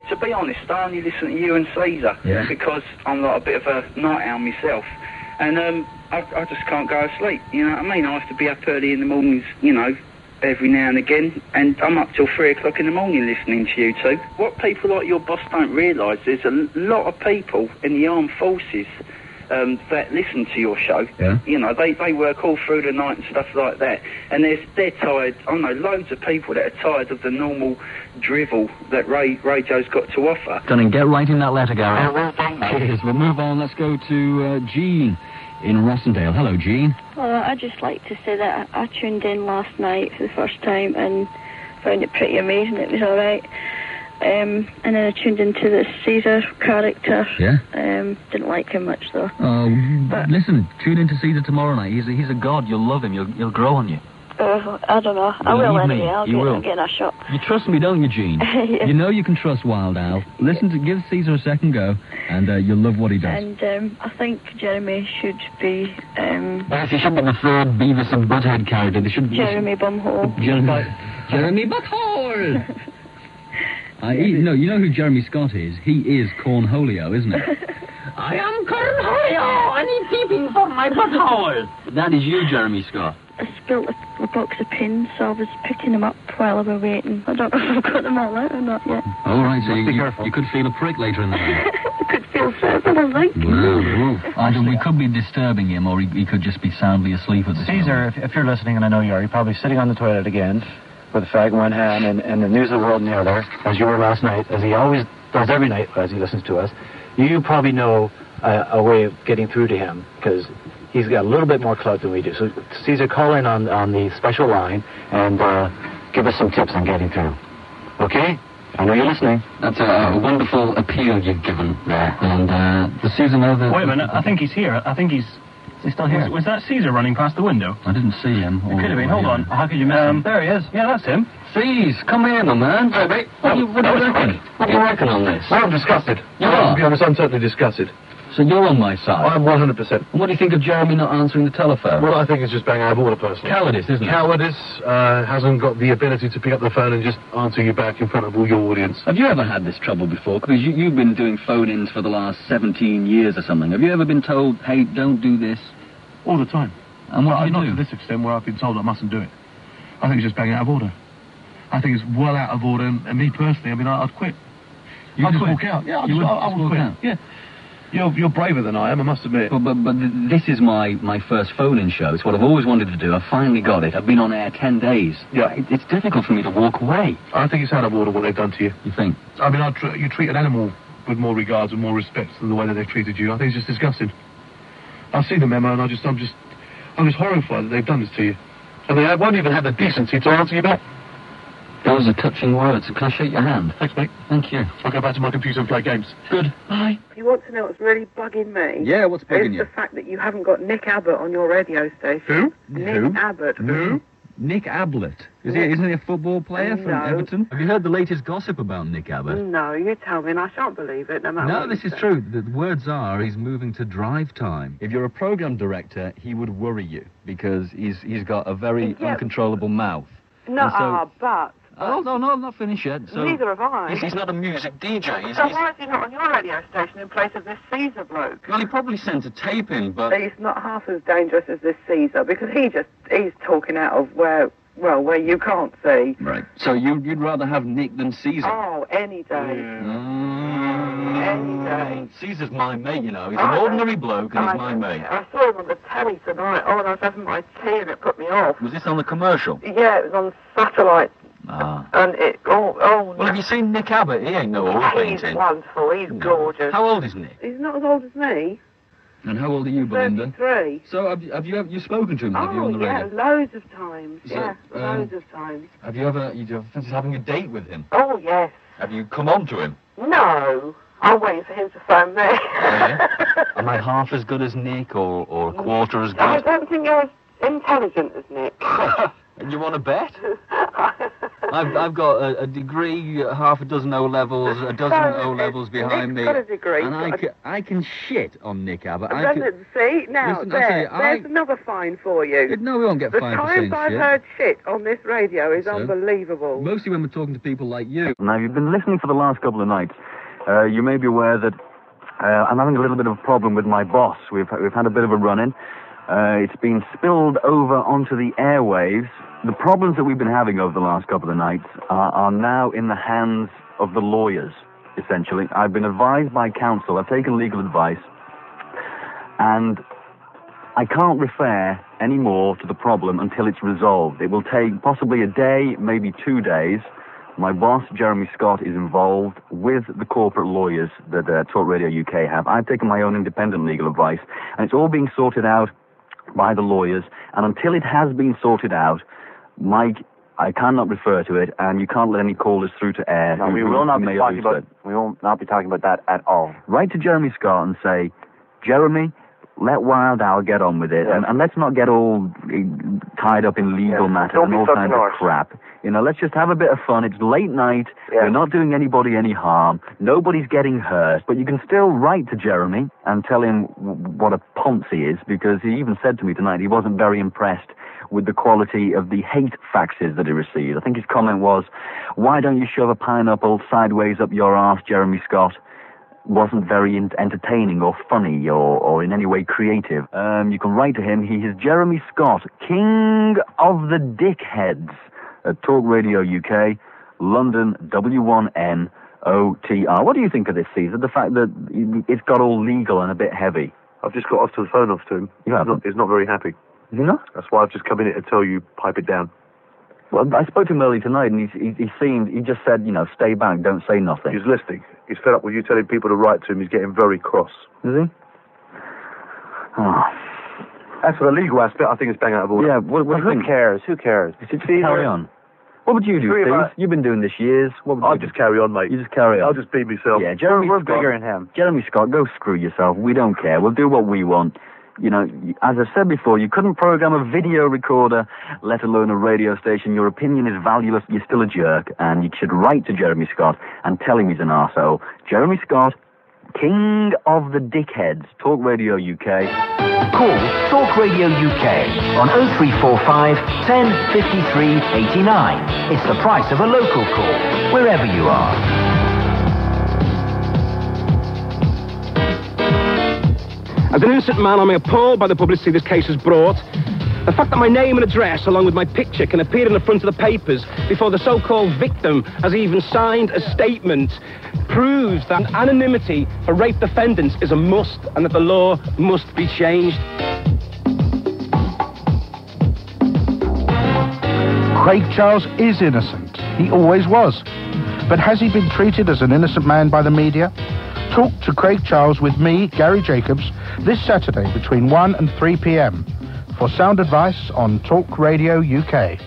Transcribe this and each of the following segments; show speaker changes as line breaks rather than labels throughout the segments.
To be honest, I only listen to you and Caesar because I'm like a bit of a night owl myself. And I just can't go to sleep, you know what I mean? I have to be up early in the mornings, you know, every now and again, and I'm up till 3 o'clock in the morning listening to you two. What people like your boss don't realise, there's a lot of people in the armed forces that listen to your show. Yeah. You know, they work all through the night and stuff like that, and they're tired. I know loads of people that are tired of the normal drivel that radio's got to offer.
Gonna get right in that letter, Gary. Well, thank you. Cheers. We'll move on. Let's go to Jean in Rossendale. Hello, Jean.
Well, I'd just like to say that I tuned in last night for the first time and found it pretty amazing. It was all right. And then I tuned into the Caesar character. Yeah. Didn't like him much though.
Oh, but listen, tune into Caesar tomorrow night. He's a god. You'll love him. He'll grow on you.
I don't know. I will anyway. I'm getting a shot.
You trust me, don't you, Jean? Yeah. You know you can trust Wild Al. Listen to give Caesar a second go, and you'll love what he does.
And I think Jeremy should be.
Yes, he should be the third Beavis and Butthead character. They should be
Jeremy Bumhole.
Jeremy Butthole. You know who Jeremy Scott is? He is Cornholio, isn't it? I am Cornholio. I need peeping from my butthole. That is you, Jeremy Scott.
I spilled a box of pins, so I was picking them up while I was waiting. I don't know if I've got them all out or not yet.
All right, so you could feel a prick later in the night.
I could feel several, I think.
Either we could be disturbing him, or he could just be soundly asleep at this
Caesar, if you're listening, and I know you are, you're probably sitting on the toilet again, with a fag in one hand and the news of the world in the other, as you were last night, as he always does every night as he listens to us. You probably know a way of getting through to him, because he's got a little bit more clout than we do. So, Caesar, call in on the special line and give us some tips on getting through. Okay? I know you're listening.
That's a wonderful appeal you've given there. And the Caesar know that...
Wait a minute, I think he's here. I think he's still here. Was that Caesar running past the window?
I didn't see him.
It could have been. Hold on. How could you miss him? There he is. Yeah, that's him.
Caesar, come here, my man.
Hey, mate.
What do you reckon? What do you reckon on this?
I'm disgusted.
You are?
To be honest, I'm totally disgusted.
So you're on my side?
I'm 100%.
And what do you think of Jeremy not answering the telephone?
Well, I think it's just bang out of order, personally.
Cowardice, isn't it?
Cowardice, hasn't got the ability to pick up the phone and just answer you back in front of all your audience.
Have you ever had this trouble before? Because you've been doing phone-ins for the last 17 years or something. Have you ever been told, hey, don't do this?
All the time.
And what do you do?
Not to this extent where I've been told I mustn't do it. I think it's just bang out of order. I think it's well out of order, and me personally, I mean, I'd quit. I'd just walk out. Yeah, I would quit. Out. Yeah. You're braver than I am, I must admit.
But this is my first phone-in show. It's what I've always wanted to do. I finally got it. I've been on air 10 days.
Yeah.
It's difficult for me to walk away.
I think it's out of order what they've done to you.
You think?
I mean, you treat an animal with more regards and more respect than the way that they've treated you. I think it's just disgusting. I've seen the memo, and I'm just horrified that they've done this to you. And they won't even have the decency to answer you back.
Those are touching words. Can I shake your hand?
Thanks, mate.
Thank you.
I'll go back to my computer and play games.
Good. Bye.
If you want to know what's really bugging me...
Yeah, what's bugging you?
Is the fact that you haven't got Nick Abbott on your radio station.
Who?
Nick Abbott.
Who?
Nick Ablett. Isn't he a football player from Everton? Have you heard the latest gossip about Nick Abbott?
No, you tell me and I shan't believe it, no matter
No,
what
this is true. The words are he's moving to drive time. If you're a program director, he would worry you because he's got a very uncontrollable mouth.
No, but...
Oh, no, I'm not finished yet. So
neither have I.
He's not a music DJ.
So why is he not on your radio station in place of this Caesar bloke?
Well, he probably sent a tape in, but...
He's not half as dangerous as this Caesar, because he's talking out of where you can't see.
Right. So you'd rather have Nick than Caesar?
Oh, any day. Any day.
Caesar's my mate, you know. He's an ordinary bloke and he's my mate.
I saw him on the telly tonight. Oh, and I was having my tea and it put me off.
Was this on the commercial?
Yeah, it was on satellite. And it... Well,
have you seen Nick Abbott? He ain't no old painting.
He's wonderful. He's gorgeous.
How old is Nick?
He's not as old as me.
And how old are you, Belinda?
33.
So have you spoken to him? Have you on the radio?
Yeah, loads of times. Loads of times.
Have you ever fancy having a date with him?
Oh, yes.
Have you come on to him?
No. I'm waiting for him to phone me.
Am I half as good as Nick or a quarter as good?
I don't think you're as intelligent as Nick.
You want to bet? I've got a degree, half a dozen O-levels, a dozen O-levels behind me.
Nick's got a degree.
And I can shit on Nick Abbott.
See, now, listen, there's another fine for you.
No, we won't get fined for saying shit.
The times I've heard shit on this radio is unbelievable.
Mostly when we're talking to people like you.
Now, you've been listening for the last couple of nights. You may be aware that I'm having a little bit of a problem with my boss. We've had a bit of a run-in. It's been spilled over onto the airwaves. The problems that we've been having over the last couple of nights are now in the hands of the lawyers, essentially. I've been advised by counsel, I've taken legal advice, and I can't refer any more to the problem until it's resolved. It will take possibly a day, maybe 2 days. My boss, Jeremy Scott, is involved with the corporate lawyers that Talk Radio UK have. I've taken my own independent legal advice, and it's all being sorted out by the lawyers. And until it has been sorted out, Mike, I cannot refer to it, and you can't let any callers through to air.
No, we will not be talking about that at all.
Write to Jeremy Scott and say, Jeremy, let Wild Owl get on with it, and let's not get all tied up in legal matters and all kinds of crap. You know, let's just have a bit of fun. It's late night. We're not doing anybody any harm. Nobody's getting hurt. But you can still write to Jeremy and tell him what a ponce he is, because he even said to me tonight he wasn't very impressed with the quality of the hate faxes that he received. I think his comment was, why don't you shove a pineapple sideways up your arse, Jeremy Scott? Wasn't very entertaining or funny or in any way creative. You can write to him. He is Jeremy Scott, King of the Dickheads, at Talk Radio UK, London, W1NOTR. What do you think of this, Caesar? The fact that it's got all legal and a bit heavy.
I've just got off to the phone off to him. He's not very happy.
Is he not?
That's why I've just come in here to tell you, pipe it down.
Well, I spoke to him early tonight, and he just said, stay back, don't say nothing.
He's listening. He's fed up with you telling people to write to him. He's getting very cross.
Is he? Oh.
As for the legal aspect, I think it's bang out of order.
Yeah, who cares? Who cares? Carry on. What would you do, Steve? You've been doing this years.
I'll just carry on, mate.
You just carry on.
I'll just be myself.
Yeah, Jeremy
We're
Scott,
bigger than him.
Jeremy Scott, go screw yourself. We don't care. We'll do what we want. As I said before, you couldn't program a video recorder, let alone a radio station. Your opinion is valueless. You're still a jerk, and you should write to Jeremy Scott and tell him he's an arsehole. Jeremy Scott, King of the Dickheads, Talk Radio UK.
Call Talk Radio UK on 0345 10 53 89. It's the price of a local call, wherever you are.
As an innocent man, I'm appalled by the publicity this case has brought. The fact that my name and address, along with my picture, can appear in the front of the papers before the so-called victim has even signed a statement proves that anonymity for rape defendants is a must and that the law must be changed.
Craig Charles is innocent. He always was. But has he been treated as an innocent man by the media? Talk to Craig Charles with me, Gary Jacobs, this Saturday between 1 and 3 p.m. for sound advice on Talk Radio UK.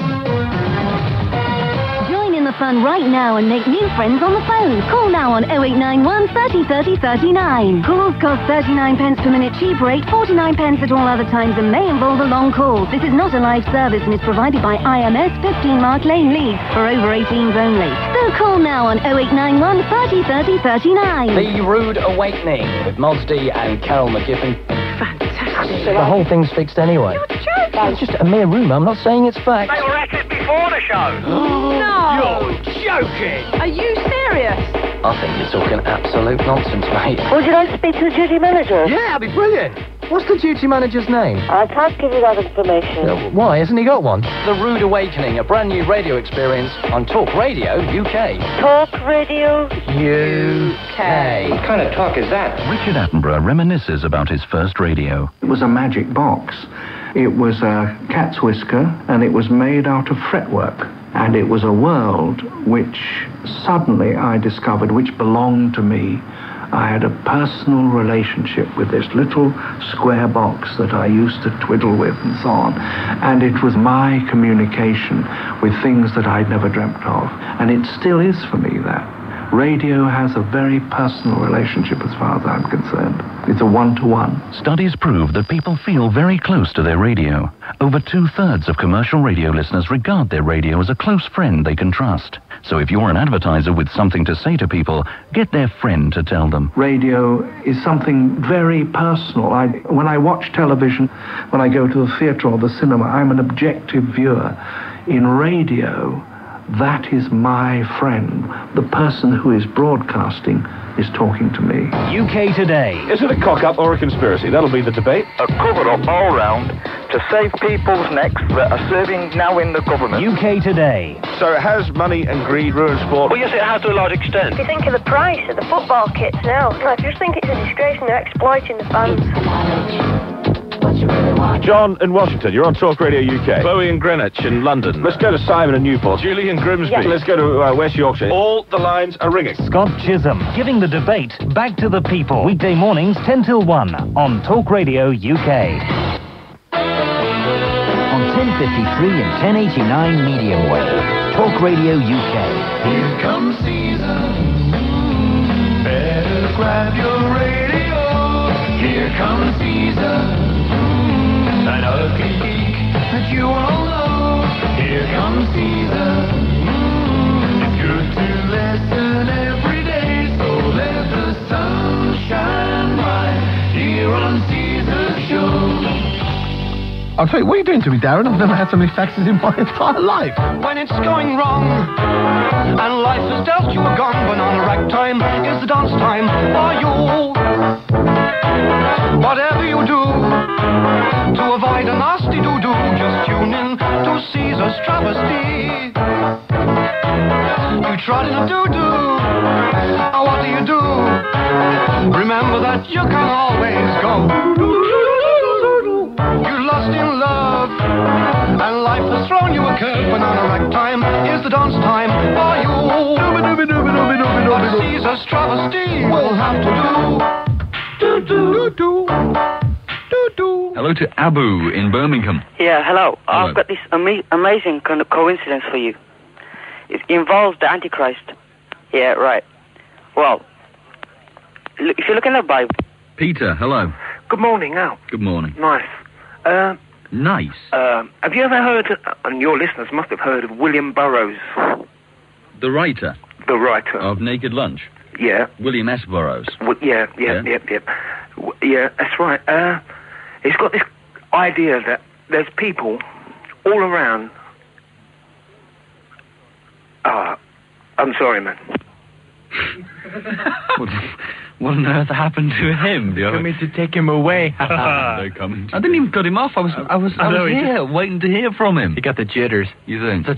Join in the fun right now and make new friends on the phone. Call now on 0891 30 30 39. Calls cost 39 pence per minute cheap rate, 49 pence at all other times, and may involve a long call. This is not a live service and is provided by IMS 15 Mark Lane, Leeds, for over 18s only. So call now on 0891 30 30 39.
The Rude Awakening with Mods D and Carol McGiffin.
Fantastic.
The whole thing's fixed anyway.
You're joking.
It's just a mere rumour. I'm not saying it's fact.
They were at it before the show.
No.
You're joking.
Are you serious?
I think you're talking absolute nonsense, mate.
Would you like to speak to the duty manager?
Yeah, that'd be brilliant. What's the duty manager's name?
I can't give you that information.
Why? Hasn't he got one? The Rude Awakening, a brand new radio experience on Talk Radio UK.
Talk Radio
UK.
What kind of talk is that?
Richard Attenborough reminisces about his first radio.
It was a magic box. It was a cat's whisker, and it was made out of fretwork. And it was a world which suddenly I discovered which belonged to me. I had a personal relationship with this little square box that I used to twiddle with and so on. And it was my communication with things that I'd never dreamt of. And it still is for me that. Radio has a very personal relationship as far as I'm concerned. It's a one-to-one.
Studies prove that people feel very close to their radio. Over 2/3 of commercial radio listeners regard their radio as a close friend they can trust. So if you're an advertiser with something to say to people, get their friend to tell them.
Radio is something very personal. When I watch television, when I go to the theatre or the cinema, I'm an objective viewer. In radio, that is my friend. The person who is broadcasting is talking to me.
UK Today.
Is it a cock-up or a conspiracy? That'll be the debate.
A cover-up all round to save people's necks that are serving now in the government.
UK Today.
So has money and greed ruined sport?
Well, yes, it has to a large extent.
If you think of the price of the football kits now, I just think it's a disgrace and they're exploiting the fans.
John in Washington, you're on Talk Radio UK. Chloe in Greenwich in London. Let's go to Simon in Newport. Julie in Grimsby.
Yes.
Let's go to West Yorkshire. All the lines are ringing.
Scott Chisholm, giving the debate back to the people. Weekday mornings 10 till 1 on Talk Radio UK. On 1053 and 1089 medium wave. Talk Radio UK.
Here comes Caesar. Better grab your radio. Here comes Caesar. An ugly geek that you all know. Here comes Caesar. It's good to listen every day, so let the sun shine bright here on Caesar's show.
I'll tell you, what are you doing to me, Darren? I've never had so many faxes in my entire life.
When it's going wrong and life has dealt you a gong, banana rack time is the dance time for you. Whatever you do to avoid a nasty doo-doo, just tune in to Caesar's travesty. You trot in a doo-doo, what do you do? Remember that you can always go. You're lost in love and life has thrown you a curve. Banana rack time is the dance time for you. What Caesar's travesty will have to do.
Hello to Abu in Birmingham.
Yeah, hello. I've got this amazing kind of coincidence for you. It involves the Antichrist. Yeah, right. Well, if you look in the Bible...
Peter, hello.
Good morning, Al.
Good morning.
Nice.
Nice?
Have you ever heard, and your listeners must have heard of William Burroughs?
The writer?
The writer.
Of Naked Lunch?
Yeah.
William S. Burroughs?
Yeah, that's right. He's got this idea that there's people all around... I'm sorry, man.
What on earth happened to him?
They're coming to take him away.
They're coming. I didn't even cut him off. I was here, waiting to hear from him.
He got the jitters.
You think?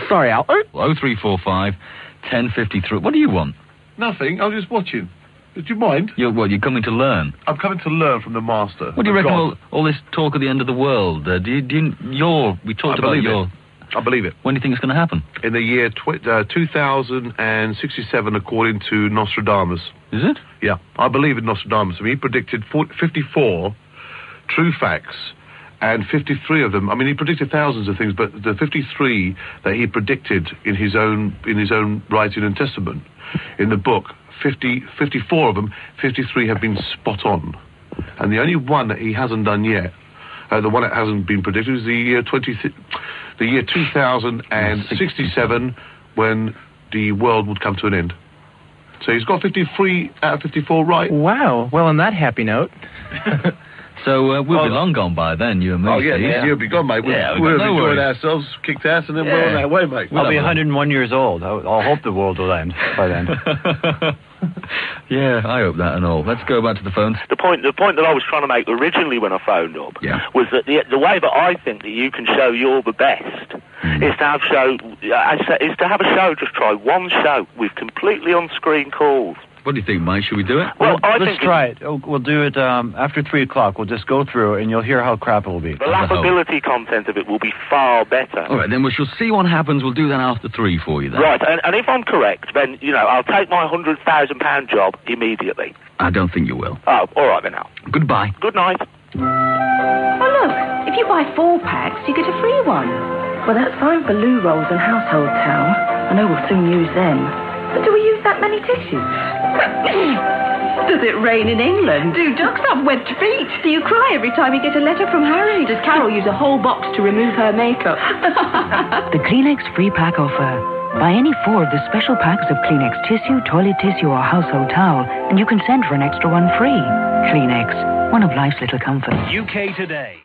Sorry, Al.
0345 1053. What do you want?
Nothing. I was just watching. Do you mind?
You're coming to learn?
I'm coming to learn from the master.
What do you reckon all this talk of the end of the world? We talked about your...
I believe it.
When do you think it's going to happen?
In the year 2067, according to Nostradamus.
Is it?
Yeah. I believe in Nostradamus. I mean, he predicted 54 true facts, and 53 of them... I mean, he predicted thousands of things, but the 53 that he predicted in his own writing and testament, in the book, 54 of them, 53 have been spot on. And the only one that he hasn't done yet, the one that hasn't been predicted, is the year 2067, when the world would come to an end. So he's got 53 out of 54 right.
Wow. Well, on that happy note.
So we'll be long gone by then, you and me.
Oh, yeah. You'll be gone, mate. We'll have enjoyed ourselves, kicked ass, and then we're on our way, mate.
I'll be 101 years old. I'll hope the world will end by then.
Yeah, I hope that and all. Let's go back to the phones.
The point that I was trying to make originally when I phoned up was that the way that I think that you can show you're the best is to have a show, just try one show with completely on-screen calls.
What do you think, Mike? Should we do it?
Well, let's try it. We'll do it after 3 o'clock. We'll just go through and you'll hear how crap it will be.
The laughability content of it will be far better.
All right, then we shall see what happens. We'll do that after 3 for you then.
Right, and if I'm correct, then, I'll take my £100,000 job immediately.
I don't think you will.
Oh, all right then, Al.
Goodbye.
Good night.
Oh, look, if you buy 4 packs, you get a free one. Well, that's fine for loo rolls and household towels. I know we'll soon use them. But do we use that many tissues? Does it rain in England? Do ducks have webbed feet? Do you cry every time you get a letter from Harry? Does Carol use a whole box to remove her makeup?
The Kleenex free pack offer. Buy any 4 of the special packs of Kleenex tissue, toilet tissue or household towel, and you can send for an extra one free. Kleenex, one of life's little comforts.
UK Today.